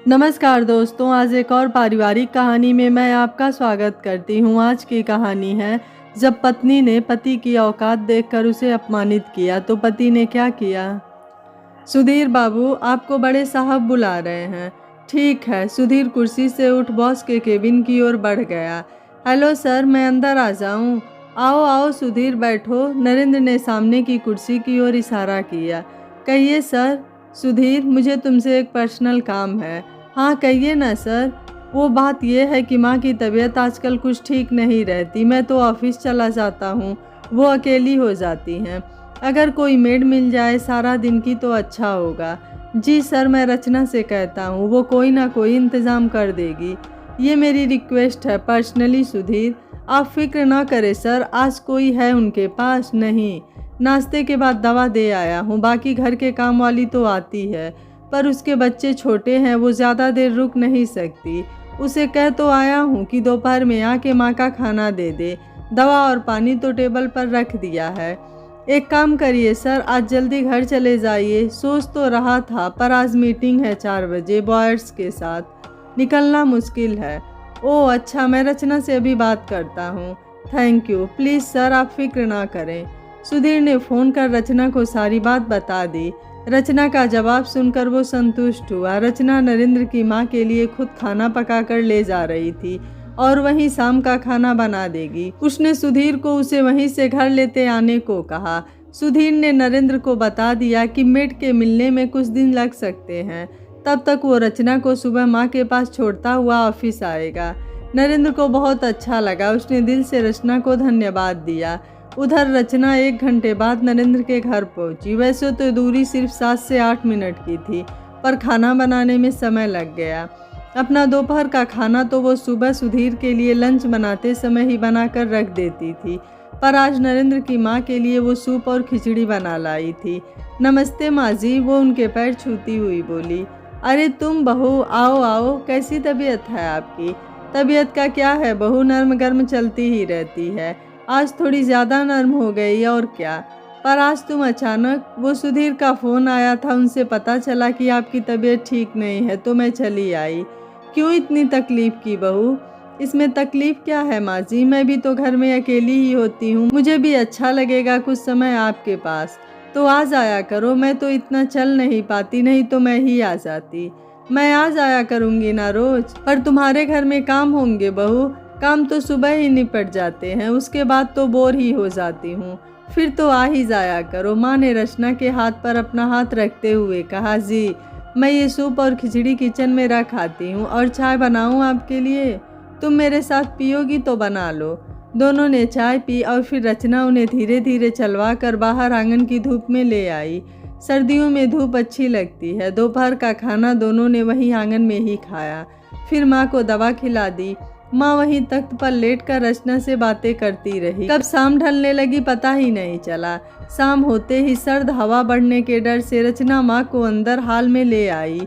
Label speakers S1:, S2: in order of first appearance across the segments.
S1: नमस्कार दोस्तों, आज एक और पारिवारिक कहानी में मैं आपका स्वागत करती हूँ। आज की कहानी है, जब पत्नी ने पति की औकात देखकर उसे अपमानित किया तो पति ने क्या किया। सुधीर बाबू, आपको बड़े साहब बुला रहे हैं। ठीक है। सुधीर कुर्सी से उठ बॉस के केबिन की ओर बढ़ गया। हेलो सर, मैं अंदर आ जाऊं? आओ आओ सुधीर, बैठो। नरेंद्र ने सामने की कुर्सी की ओर इशारा किया। कहिए सर। सुधीर, मुझे तुमसे एक पर्सनल काम है। हाँ कहिए ना सर। वो बात यह है कि माँ की तबीयत आजकल कुछ ठीक नहीं रहती। मैं तो ऑफिस चला जाता हूँ, वो अकेली हो जाती हैं। अगर कोई मेड मिल जाए सारा दिन की तो अच्छा होगा। जी सर, मैं रचना से कहता हूँ, वो कोई ना कोई इंतज़ाम कर देगी। ये मेरी रिक्वेस्ट है पर्सनली सुधीर। आप फिक्र ना करें सर, आज कोई है उनके पास? नहीं, नाश्ते के बाद दवा दे आया हूँ। बाकी घर के काम वाली तो आती है, पर उसके बच्चे छोटे हैं, वो ज़्यादा देर रुक नहीं सकती। उसे कह तो आया हूँ कि दोपहर में आके माँ का खाना दे दे। दवा और पानी तो टेबल पर रख दिया है। एक काम करिए सर, आज जल्दी घर चले जाइए। सोच तो रहा था, पर आज मीटिंग है 4 बजे बॉयर्स के साथ, निकलना मुश्किल है। ओह अच्छा, मैं रचना से अभी बात करता हूँ। Thank you. प्लीज़ सर, आप फिक्र ना करें। सुधीर ने फ़ोन कर रचना को सारी बात बता दी। रचना का जवाब सुनकर वो संतुष्ट हुआ। रचना नरेंद्र की माँ के लिए खुद खाना पकाकर ले जा रही थी और वहीं शाम का खाना बना देगी। उसने सुधीर को उसे वहीं से घर लेते आने को कहा। सुधीर ने नरेंद्र को बता दिया कि मेड के मिलने में कुछ दिन लग सकते हैं। तब तक वो रचना को सुबह माँ के पास छोड़ता हुआ ऑफिस आएगा। नरेंद्र को बहुत अच्छा लगा। उसने दिल से रचना को धन्यवाद दिया। उधर रचना 1 घंटे बाद नरेंद्र के घर पहुंची। वैसे तो दूरी सिर्फ 7 से 8 मिनट की थी, पर खाना बनाने में समय लग गया। अपना दोपहर का खाना तो वो सुबह सुधीर के लिए लंच बनाते समय ही बनाकर रख देती थी, पर आज नरेंद्र की माँ के लिए वो सूप और खिचड़ी बना लाई थी। नमस्ते माँ जी, वो उनके पैर छूती हुई बोली। अरे तुम बहू, आओ आओ। कैसी तबीयत है आपकी? तबीयत का क्या है बहू, नर्म गर्म चलती ही रहती है। आज थोड़ी ज़्यादा नर्म हो गई और क्या। पर आज तुम अचानक, वो सुधीर का फ़ोन आया था, उनसे पता चला कि आपकी तबीयत ठीक नहीं है तो मैं चली आई। क्यों इतनी तकलीफ़ की बहू? इसमें तकलीफ़ क्या है माँ जी, मैं भी तो घर में अकेली ही होती हूँ। मुझे भी अच्छा लगेगा कुछ समय आपके पास, तो आ जाया करो। मैं तो इतना चल नहीं पाती, नहीं तो मैं ही आ जाती। मैं आ जाया करूँगी ना रोज़। पर तुम्हारे घर में काम होंगे बहू। काम तो सुबह ही निपट जाते हैं, उसके बाद तो बोर ही हो जाती हूँ। फिर तो आ ही जाया करो। माँ ने रचना के हाथ पर अपना हाथ रखते हुए कहा। जी, मैं ये सूप और खिचड़ी किचन में रख आती हूँ, और चाय बनाऊँ आपके लिए? तुम मेरे साथ पियोगी तो बना लो। दोनों ने चाय पी और फिर रचना उन्हें धीरे धीरे चलवा कर बाहर आंगन की धूप में ले आई। सर्दियों में धूप अच्छी लगती है। दोपहर का खाना दोनों ने वहीं आंगन में ही खाया। फिर माँ को दवा खिला दी। माँ वहीं तख्त पर लेटकर रचना से बातें करती रही। कब शाम ढलने लगी पता ही नहीं चला। शाम होते ही सर्द हवा बढ़ने के डर से रचना माँ को अंदर हाल में ले आई।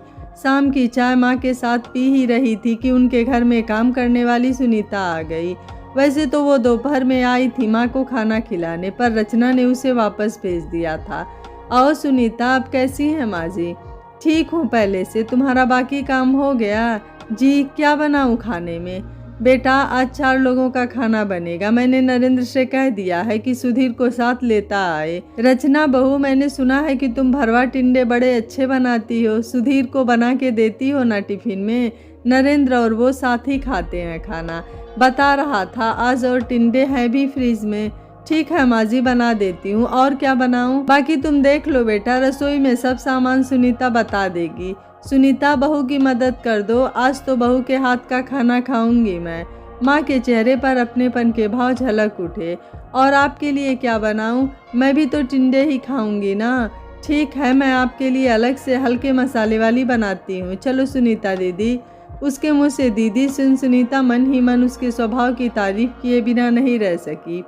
S1: शाम की चाय माँ के साथ पी ही रही थी कि उनके घर में काम करने वाली सुनीता आ गई। वैसे तो वो दोपहर में आई थी माँ को खाना खिलाने, पर रचना ने उसे वापस भेज दिया था। आओ सुनीता, आप कैसी हैं माँ जी? ठीक हूँ पहले से। तुम्हारा बाकी काम हो गया? जी, क्या बनाऊँ खाने में? बेटा, आज 4 लोगों का खाना बनेगा। मैंने नरेंद्र से कह दिया है कि सुधीर को साथ लेता आए। रचना बहू, मैंने सुना है कि तुम भरवा टिंडे बड़े अच्छे बनाती हो। सुधीर को बना के देती हो ना टिफिन में? नरेंद्र और वो साथ ही खाते हैं खाना, बता रहा था आज, और टिंडे हैं भी फ्रिज में। ठीक है माँ जी, बना देती हूँ। और क्या बनाऊँ? बाकी तुम देख लो बेटा, रसोई में सब सामान सुनीता बता देगी। सुनीता, बहू की मदद कर दो। आज तो बहू के हाथ का खाना खाऊंगी मैं। माँ के चेहरे पर अपनेपन के भाव झलक उठे। और आपके लिए क्या बनाऊं? मैं भी तो टिंडे ही खाऊंगी ना। ठीक है, मैं आपके लिए अलग से हल्के मसाले वाली बनाती हूँ। चलो सुनीता दीदी। उसके मुँह से दीदी सुन सुनीता मन ही मन उसके स्वभाव की तारीफ किए बिना नहीं रह सकी,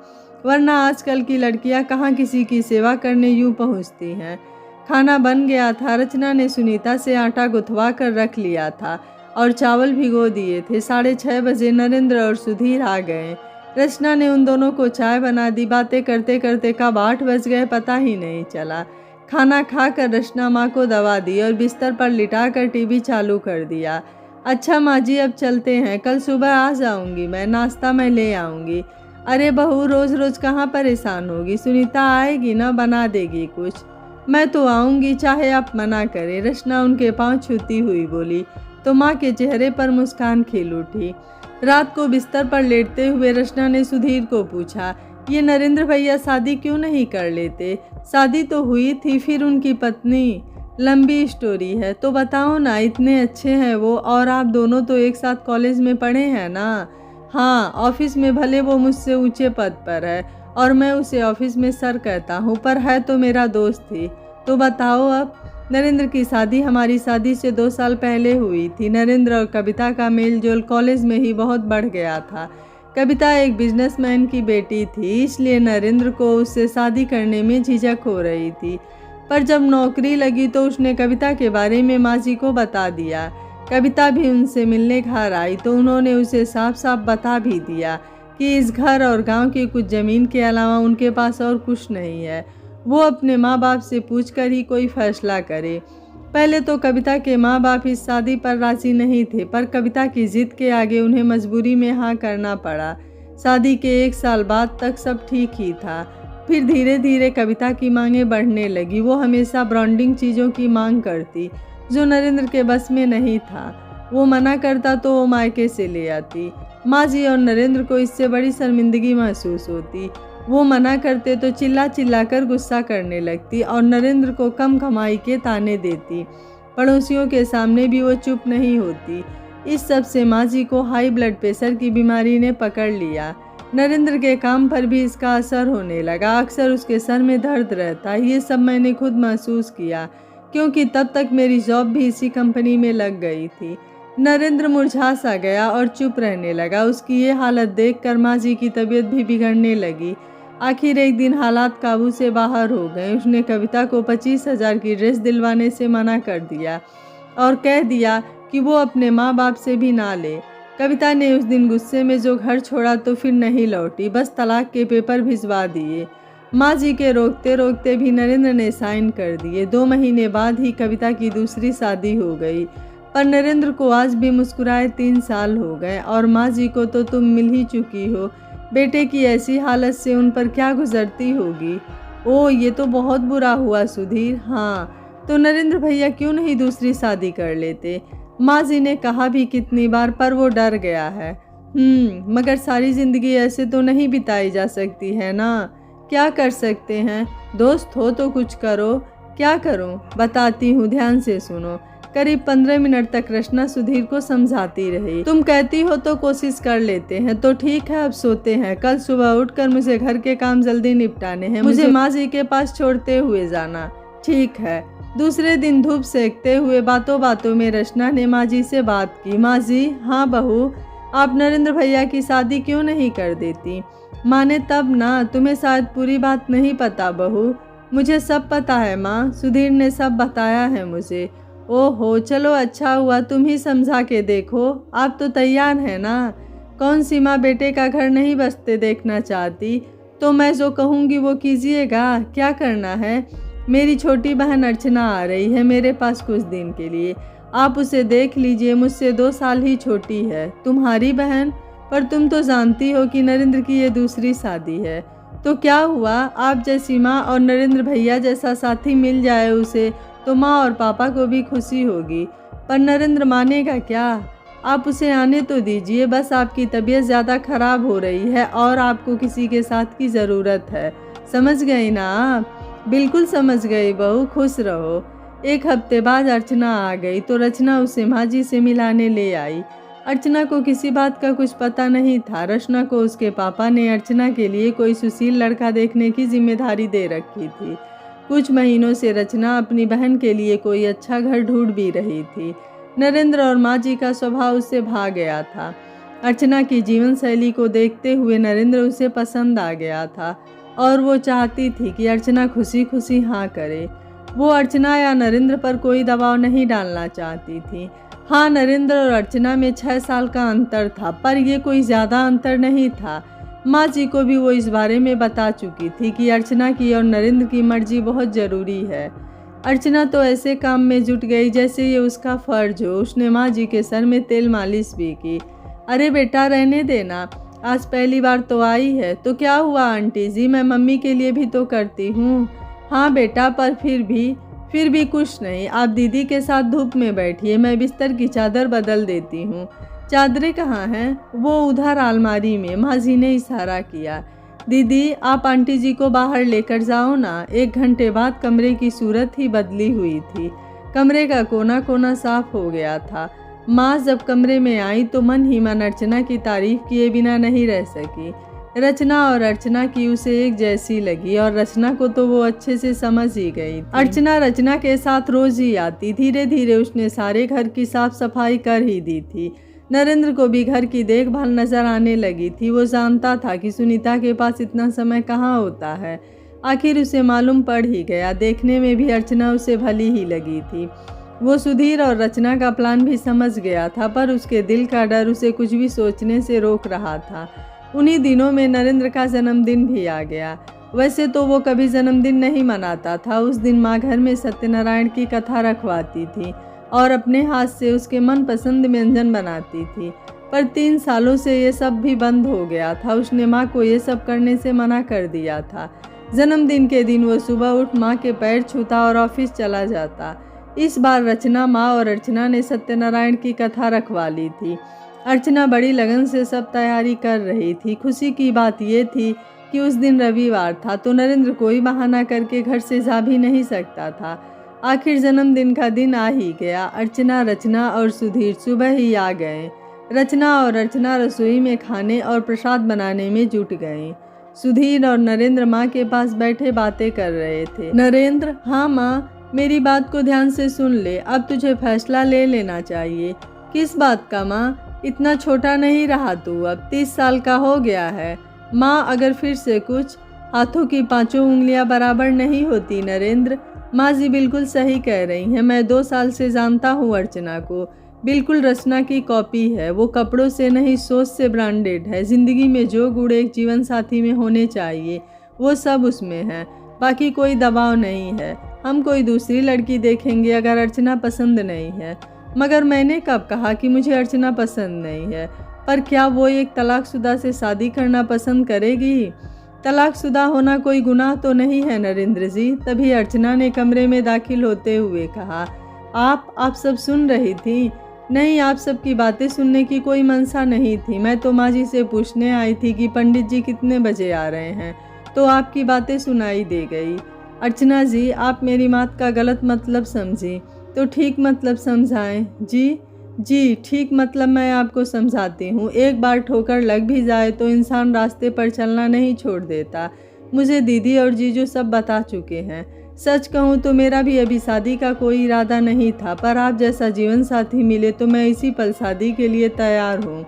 S1: वरना आजकल की लड़कियाँ कहाँ किसी की सेवा करने यूँ पहुँचती हैं। खाना बन गया था। रचना ने सुनीता से आटा गुथवा कर रख लिया था और चावल भिगो दिए थे। 6:30 बजे नरेंद्र और सुधीर आ गए। रचना ने उन दोनों को चाय बना दी। बातें करते करते कब 8 बज गए पता ही नहीं चला। खाना खाकर रचना माँ को दवा दी और बिस्तर पर लिटाकर टीवी चालू कर दिया। अच्छा माँ जी, अब चलते हैं, कल सुबह आ जाऊंगी नाश्ता मैं ले आऊंगी। अरे बहू, रोज़ रोज़ कहाँ परेशान होगी, सुनीता आएगी ना, बना देगी कुछ। मैं तो आऊंगी चाहे आप मना करें, रचना उनके पांव छूती हुई बोली। तो माँ के चेहरे पर मुस्कान खिल उठी। रात को बिस्तर पर लेटते हुए रचना ने सुधीर को पूछा, ये नरेंद्र भैया शादी क्यों नहीं कर लेते? शादी तो हुई थी, फिर उनकी पत्नी। लंबी स्टोरी है, तो बताओ ना, इतने अच्छे हैं वो, और आप दोनों तो एक साथ कॉलेज में पढ़े हैं ना। हाँ, ऑफिस में भले वो मुझसे ऊंचे पद पर है और मैं उसे ऑफिस में सर कहता हूँ, पर है तो मेरा दोस्त ही। तो बताओ अब। नरेंद्र की शादी हमारी शादी से 2 साल पहले हुई थी। नरेंद्र और कविता का मेल जोल कॉलेज में ही बहुत बढ़ गया था। कविता एक बिजनेसमैन की बेटी थी, इसलिए नरेंद्र को उससे शादी करने में झिझक हो रही थी। पर जब नौकरी लगी तो उसने कविता के बारे में माँ जी को बता दिया। कविता भी उनसे मिलने घर आई तो उन्होंने उसे साफ साफ बता भी दिया कि इस घर और गांव की कुछ ज़मीन के अलावा उनके पास और कुछ नहीं है। वो अपने माँ बाप से पूछकर ही कोई फैसला करे। पहले तो कविता के माँ बाप इस शादी पर राजी नहीं थे, पर कविता की जिद के आगे उन्हें मजबूरी में हाँ करना पड़ा। शादी के 1 साल बाद तक सब ठीक ही था। फिर धीरे धीरे कविता की मांगें बढ़ने लगी। वो हमेशा ब्रांडिंग चीज़ों की मांग करती, जो नरेंद्र के बस में नहीं था। वो मना करता तो वो मायके से ले आती। माँ जी और नरेंद्र को इससे बड़ी शर्मिंदगी महसूस होती। वो मना करते तो चिल्ला चिल्ला कर गुस्सा करने लगती और नरेंद्र को कम कमाई के ताने देती। पड़ोसियों के सामने भी वो चुप नहीं होती। इस सब से माँ जी को हाई ब्लड प्रेशर की बीमारी ने पकड़ लिया। नरेंद्र के काम पर भी इसका असर होने लगा। अक्सर उसके सर में दर्द रहता। ये सब मैंने खुद महसूस किया, क्योंकि तब तक मेरी जॉब भी इसी कंपनी में लग गई थी। नरेंद्र मुरझा सा गया और चुप रहने लगा। उसकी ये हालत देखकर माँ जी की तबीयत भी बिगड़ने लगी। आखिर एक दिन हालात काबू से बाहर हो गए। उसने कविता को 25,000 की ड्रेस दिलवाने से मना कर दिया और कह दिया कि वो अपने माँ बाप से भी ना ले। कविता ने उस दिन गुस्से में जो घर छोड़ा तो फिर नहीं लौटी, बस तलाक के पेपर भिजवा दिए। माँ जी के रोकते रोकते भी नरेंद्र ने साइन कर दिए। 2 महीने बाद ही कविता की दूसरी शादी हो गई। पर नरेंद्र को आज भी मुस्कुराए 3 साल हो गए और माँ जी को तो तुम मिल ही चुकी हो। बेटे की ऐसी हालत से उन पर क्या गुजरती होगी। ओह, ये तो बहुत बुरा हुआ सुधीर। हाँ, तो नरेंद्र भैया क्यों नहीं दूसरी शादी कर लेते? माँ जी ने कहा भी कितनी बार, पर वो डर गया है। मगर सारी जिंदगी ऐसे तो नहीं बिताई जा सकती है ना। क्या कर सकते हैं? दोस्त हो तो कुछ करो। क्या करूं? बताती हूँ, ध्यान से सुनो। करीब 15 मिनट तक रचना सुधीर को समझाती रही। तुम कहती हो तो कोशिश कर लेते हैं। तो ठीक है, अब सोते हैं। कल सुबह उठकर मुझे घर के काम जल्दी निपटाने हैं। मुझे माँ जी के पास छोड़ते हुए जाना। ठीक है। दूसरे दिन धूप सेकते हुए बातों बातों में रचना ने माँ जी से बात की। माँ जी, हाँ बहू, आप नरेंद्र भैया की शादी क्यों नहीं कर देती? माँ ने तब ना, तुम्हें शायद पूरी बात नहीं पता बहू। मुझे सब पता है माँ, सुधीर ने सब बताया है मुझे। ओहो, चलो अच्छा हुआ, तुम ही समझा के देखो। आप तो तैयार हैं ना? कौन सी माँ बेटे का घर नहीं बसते देखना चाहती? तो मैं जो कहूँगी वो कीजिएगा। क्या करना है? मेरी छोटी बहन अर्चना आ रही है मेरे पास कुछ दिन के लिए। आप उसे देख लीजिए। मुझसे 2 साल ही छोटी है। तुम्हारी बहन? पर तुम तो जानती हो कि नरेंद्र की ये दूसरी शादी है। तो क्या हुआ? आप जैसी माँ और नरेंद्र भैया जैसा साथी मिल जाए उसे, तो माँ और पापा को भी खुशी होगी। पर नरेंद्र मानेगा क्या? आप उसे आने तो दीजिए। बस आपकी तबीयत ज़्यादा खराब हो रही है और आपको किसी के साथ की ज़रूरत है। समझ गई ना आप? बिल्कुल समझ गई बहू, खुश रहो। 1 हफ्ते बाद अर्चना आ गई तो रचना उसे माँ जी से मिलाने ले आई। अर्चना को किसी बात का कुछ पता नहीं था। रचना को उसके पापा ने अर्चना के लिए कोई सुशील लड़का देखने की जिम्मेदारी दे रखी थी। कुछ महीनों से रचना अपनी बहन के लिए कोई अच्छा घर ढूंढ भी रही थी। नरेंद्र और माँ जी का स्वभाव उससे भाग गया था। अर्चना की जीवन शैली को देखते हुए नरेंद्र उसे पसंद आ गया था और वो चाहती थी कि अर्चना खुशी खुशी हाँ करे। वो अर्चना या नरेंद्र पर कोई दबाव नहीं डालना चाहती थी। हाँ, नरेंद्र और अर्चना में 6 साल का अंतर था, पर ये कोई ज़्यादा अंतर नहीं था। माँ जी को भी वो इस बारे में बता चुकी थी कि अर्चना की और नरेंद्र की मर्जी बहुत ज़रूरी है। अर्चना तो ऐसे काम में जुट गई जैसे ये उसका फ़र्ज हो। उसने माँ जी के सर में तेल मालिश भी की। अरे बेटा रहने देना, आज पहली बार तो आई है तो क्या हुआ आंटी जी, मैं मम्मी के लिए भी तो करती हूँ। हाँ बेटा, पर फिर भी कुछ नहीं, आप दीदी के साथ धूप में बैठिए, मैं बिस्तर की चादर बदल देती हूँ। चादरें कहाँ हैं? वो उधर अलमारी में, माँ जी ने इशारा किया। दीदी आप आंटी जी को बाहर लेकर जाओ ना। 1 घंटे बाद कमरे की सूरत ही बदली हुई थी। कमरे का कोना कोना साफ हो गया था। माँ जब कमरे में आई तो मन ही मन अर्चना की तारीफ किए बिना नहीं रह सकी। रचना और अर्चना की उसे एक जैसी लगी और रचना को तो वो अच्छे से समझ ही गई। अर्चना रचना के साथ रोज ही आती। धीरे धीरे उसने सारे घर की साफ सफाई कर ही दी थी। नरेंद्र को भी घर की देखभाल नजर आने लगी थी। वो जानता था कि सुनीता के पास इतना समय कहाँ होता है। आखिर उसे मालूम पड़ ही गया। देखने में भी अर्चना उसे भली ही लगी थी। वो सुधीर और रचना का प्लान भी समझ गया था, पर उसके दिल का डर उसे कुछ भी सोचने से रोक रहा था। उन्हीं दिनों में नरेंद्र का जन्मदिन भी आ गया। वैसे तो वो कभी जन्मदिन नहीं मनाता था। उस दिन माँ घर में सत्यनारायण की कथा रखवाती थी और अपने हाथ से उसके मनपसंद व्यंजन बनाती थी, पर 3 सालों से ये सब भी बंद हो गया था। उसने माँ को ये सब करने से मना कर दिया था। जन्मदिन के दिन वो सुबह उठ माँ के पैर छूता और ऑफिस चला जाता। इस बार रचना, माँ और अर्चना ने सत्यनारायण की कथा रखवा ली थी। अर्चना बड़ी लगन से सब तैयारी कर रही थी। खुशी की बात यह थी कि उस दिन रविवार था तो नरेंद्र कोई बहाना करके घर से जा भी नहीं सकता था। आखिर जन्मदिन का दिन आ ही गया। अर्चना, रचना और सुधीर सुबह ही आ गए। रचना और अर्चना रसोई में खाने और प्रसाद बनाने में जुट गए। सुधीर और नरेंद्र माँ के पास बैठे बातें कर रहे थे। नरेंद्र, हाँ माँ, मेरी बात को ध्यान से सुन ले। अब तुझे फैसला ले लेना चाहिए। किस बात का माँ? इतना छोटा नहीं रहा तू, अब 30 साल का हो गया है। माँ, अगर फिर से कुछ, हाथों की 5 उंगलियां बराबर नहीं होती नरेंद्र। माँ जी बिल्कुल सही कह रही हैं। मैं 2 साल से जानता हूँ अर्चना को। बिल्कुल रचना की कॉपी है। वो कपड़ों से नहीं, सोच से ब्रांडेड है। जिंदगी में जो गुण एक जीवन साथी में होने चाहिए वो सब उसमें है। बाकी कोई दबाव नहीं है। हम कोई दूसरी लड़की देखेंगे अगर अर्चना पसंद नहीं है। मगर मैंने कब कहा कि मुझे अर्चना पसंद नहीं है? पर क्या वो एक तलाकशुदा से शादी करना पसंद करेगी? तलाकशुदा होना कोई गुनाह तो नहीं है नरेंद्र जी। तभी अर्चना ने कमरे में दाखिल होते हुए कहा। आप सब सुन रही थी? नहीं, आप सबकी बातें सुनने की कोई मंशा नहीं थी। मैं तो माँ जी से पूछने आई थी कि पंडित जी कितने बजे आ रहे हैं, तो आपकी बातें सुनाई दे गई। अर्चना जी, आप मेरी बात का गलत मतलब समझी तो ठीक मतलब समझाएं। जी ठीक मतलब मैं आपको समझाती हूँ। एक बार ठोकर लग भी जाए तो इंसान रास्ते पर चलना नहीं छोड़ देता। मुझे दीदी और जीजू सब बता चुके हैं। सच कहूँ तो मेरा भी अभी शादी का कोई इरादा नहीं था, पर आप जैसा जीवन साथी मिले तो मैं इसी पल शादी के लिए तैयार हूँ।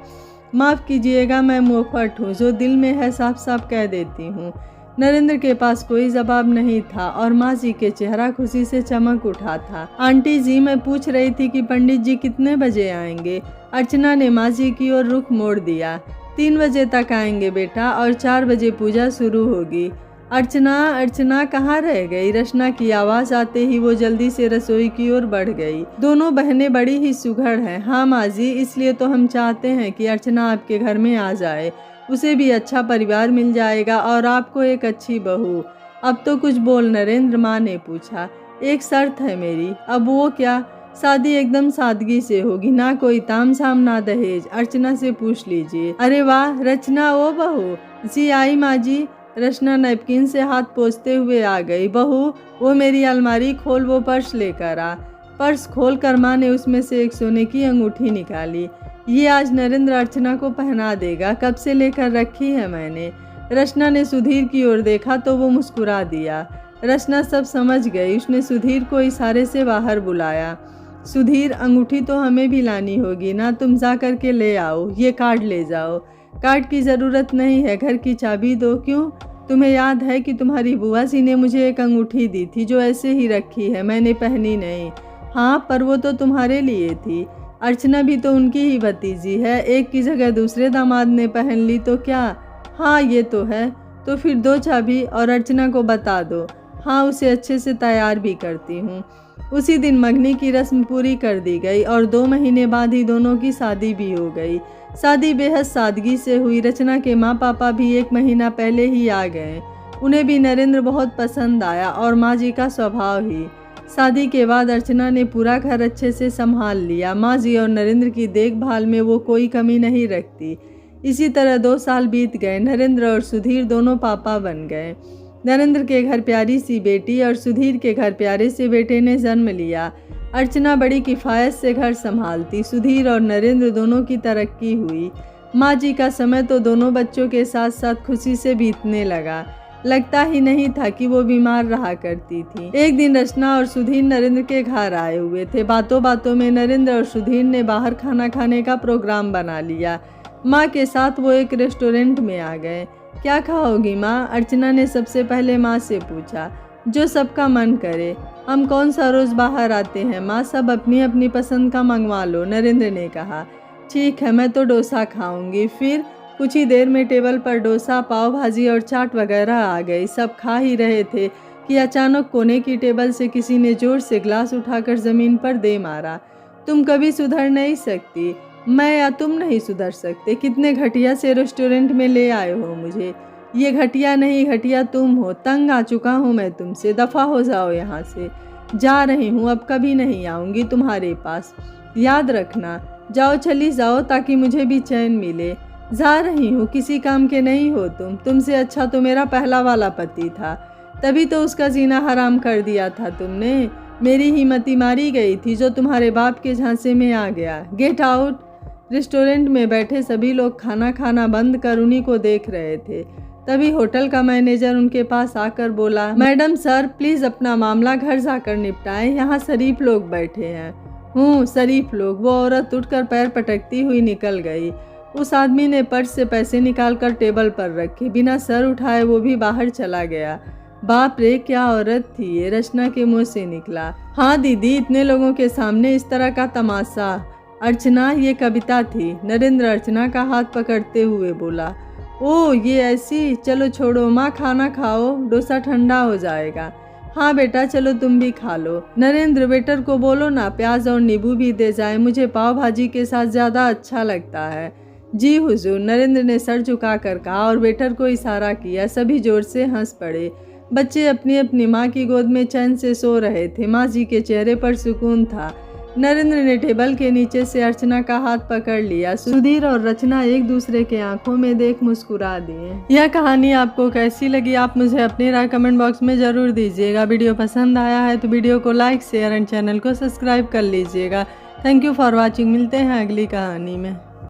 S1: माफ़ कीजिएगा, मैं मुँहफट हूँ, जो दिल में है साफ साफ कह देती हूँ। नरेंद्र के पास कोई जवाब नहीं था और माँ जी के चेहरा खुशी से चमक उठा था। आंटी जी, मैं पूछ रही थी कि पंडित जी कितने बजे आएंगे? अर्चना ने माँ जी की ओर रुख मोड़ दिया। 3 बजे तक आएंगे बेटा, और 4 बजे पूजा शुरू होगी। अर्चना कहाँ रह गई? रचना की आवाज़ आते ही वो जल्दी से रसोई की ओर बढ़ गई। दोनों बहनें बड़ी ही सुघड़ हैं। हाँ माँ जी, इसलिए तो हम चाहते हैं कि अर्चना आपके घर में आ जाए। उसे भी अच्छा परिवार मिल जाएगा और आपको एक अच्छी बहू। अब तो कुछ बोल नरेंद्र, माँ ने पूछा। एक शर्त है मेरी। अब वो क्या? शादी एकदम सादगी से होगी, ना कोई तामझाम ना दहेज। अर्चना से पूछ लीजिए। अरे वाह रचना, ओ बहू। जी आई माँ जी। रचना नैपकिन से हाथ पोंछते हुए आ गई। बहू, वो मेरी अलमारी खोल, वो पर्स लेकर आ। पर्स खोल कर माँ ने उसमें से एक सोने की अंगूठी निकाली। ये आज नरेंद्र अर्चना को पहना देगा, कब से लेकर रखी है मैंने। रचना ने सुधीर की ओर देखा तो वो मुस्कुरा दिया। रचना सब समझ गई। उसने सुधीर को इशारे से बाहर बुलाया। सुधीर, अंगूठी तो हमें भी लानी होगी ना, तुम जा कर के ले आओ। ये कार्ड ले जाओ। कार्ड की ज़रूरत नहीं है, घर की चाबी दो। क्यों? तुम्हें याद है कि तुम्हारी बुआ जी ने मुझे एक अंगूठी दी थी जो ऐसे ही रखी है, मैंने पहनी नहीं। हाँ, पर वो तो तुम्हारे लिए थी। अर्चना भी तो उनकी ही भतीजी है। एक की जगह दूसरे दामाद ने पहन ली तो क्या? हाँ ये तो है। तो फिर दो चाबी और अर्चना को बता दो। हाँ उसे अच्छे से तैयार भी करती हूँ। उसी दिन मंगनी की रस्म पूरी कर दी गई और 2 महीने बाद ही दोनों की शादी भी हो गई। शादी बेहद सादगी से हुई। रचना के माँ पापा भी 1 महीना पहले ही आ गए। उन्हें भी नरेंद्र बहुत पसंद आया और माँ जी का स्वभाव ही। शादी के बाद अर्चना ने पूरा घर अच्छे से संभाल लिया। माँ जी और नरेंद्र की देखभाल में वो कोई कमी नहीं रखती। इसी तरह 2 साल बीत गए। नरेंद्र और सुधीर दोनों पापा बन गए। नरेंद्र के घर प्यारी सी बेटी और सुधीर के घर प्यारे से बेटे ने जन्म लिया। अर्चना बड़ी किफ़ायत से घर संभालती। सुधीर और नरेंद्र दोनों की तरक्की हुई। माँ जी का समय तो दोनों बच्चों के साथ साथ खुशी से बीतने लगा। लगता ही नहीं था कि वो बीमार रहा करती थी। एक दिन रचना और सुधीर नरेंद्र के घर आए हुए थे। बातों बातों में नरेंद्र और सुधीर ने बाहर खाना खाने का प्रोग्राम बना लिया। माँ के साथ वो एक रेस्टोरेंट में आ गए। क्या खाओगी माँ? अर्चना ने सबसे पहले माँ से पूछा। जो सबका मन करे। हम कौन सा रोज़ बाहर आते हैं माँ, सब अपनी अपनी पसंद का मंगवा लो, नरेंद्र ने कहा। ठीक है, मैं तो डोसा खाऊंगी। फिर कुछ ही देर में टेबल पर डोसा, पाव भाजी और चाट वगैरह आ गई। सब खा ही रहे थे कि अचानक कोने की टेबल से किसी ने जोर से ग्लास उठाकर ज़मीन पर दे मारा। तुम कभी सुधर नहीं सकती। मैं या तुम नहीं सुधर सकते। कितने घटिया से रेस्टोरेंट में ले आए हो मुझे। ये घटिया नहीं, घटिया तुम हो। तंग आ चुका हूँ मैं तुमसे। दफ़ा हो जाओ यहाँ से। जा रही हूँ, अब कभी नहीं आऊँगी तुम्हारे पास। याद रखना। जाओ, चली जाओ ताकि मुझे भी चैन मिले। जा रही हूँ, किसी काम के नहीं हो तुम। तुमसे अच्छा तो मेरा पहला वाला पति था। तभी तो उसका जीना हराम कर दिया था तुमने। मेरी हिम्मती मारी गई थी जो तुम्हारे बाप के झांसे में आ गया। Get out. रेस्टोरेंट में बैठे सभी लोग खाना खाना बंद कर उन्हीं को देख रहे थे। तभी होटल का मैनेजर उनके पास आकर बोला, मैडम सर प्लीज़ अपना मामला घर जाकर निपटाएं, यहाँ शरीफ लोग बैठे हैं। शरीफ लोग। वो औरत उठकर पैर पटकती हुई निकल गई। उस आदमी ने पर्स से पैसे निकालकर टेबल पर रखे। बिना सर उठाए वो भी बाहर चला गया। बाप रे, क्या औरत थी ये, रचना के मुंह से निकला। हाँ दीदी, इतने लोगों के सामने इस तरह का तमाशा। अर्चना, ये कविता थी। नरेंद्र अर्चना का हाथ पकड़ते हुए बोला। ओह ये ऐसी, चलो छोड़ो माँ, खाना खाओ, डोसा ठंडा हो जाएगा। हाँ बेटा चलो तुम भी खा लो। नरेंद्र वेटर को बोलो ना प्याज और नींबू भी दे जाए, मुझे पाव भाजी के साथ ज़्यादा अच्छा लगता है। जी हुजूर, नरेंद्र ने सर झुकाकर कहा और वेटर को इशारा किया। सभी जोर से हंस पड़े। बच्चे अपनी अपनी माँ की गोद में चैन से सो रहे थे। माँ जी के चेहरे पर सुकून था। नरेंद्र ने टेबल के नीचे से अर्चना का हाथ पकड़ लिया। सुधीर और रचना एक दूसरे के आंखों में देख मुस्कुरा दिए। यह कहानी आपको कैसी लगी आप मुझे अपनी राय कमेंट बॉक्स में ज़रूर दीजिएगा। वीडियो पसंद आया है तो वीडियो को लाइक, शेयर एंड चैनल को सब्सक्राइब कर लीजिएगा। Thank you for watching. मिलते हैं अगली कहानी में।